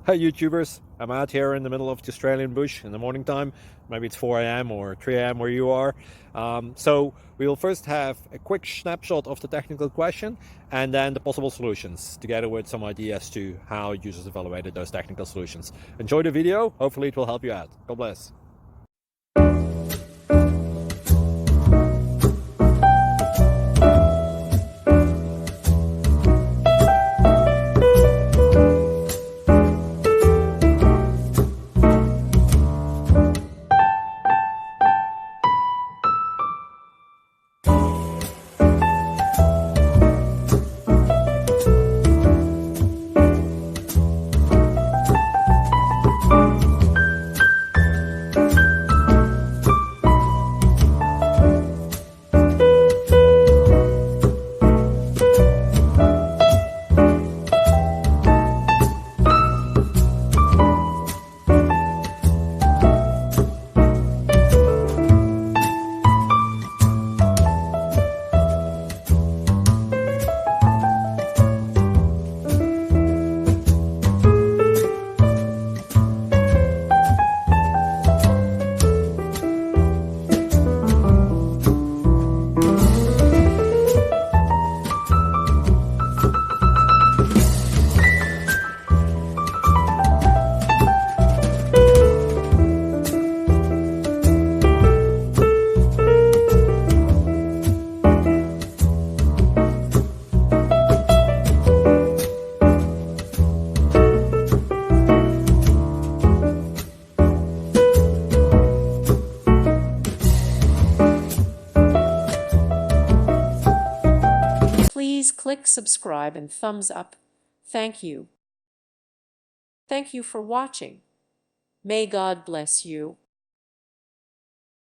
Hi YouTubers, I'm out here in the middle of the Australian bush in the morning time. Maybe it's 4 a.m. or 3 a.m. where you are. So we'll first have a quick snapshot of the technical question and then the possible solutions, together with some ideas to how users evaluated those technical solutions. Enjoy the video, hopefully it will help you out. God bless. Please click subscribe and thumbs up. Thank you. Thank you for watching. May God bless you.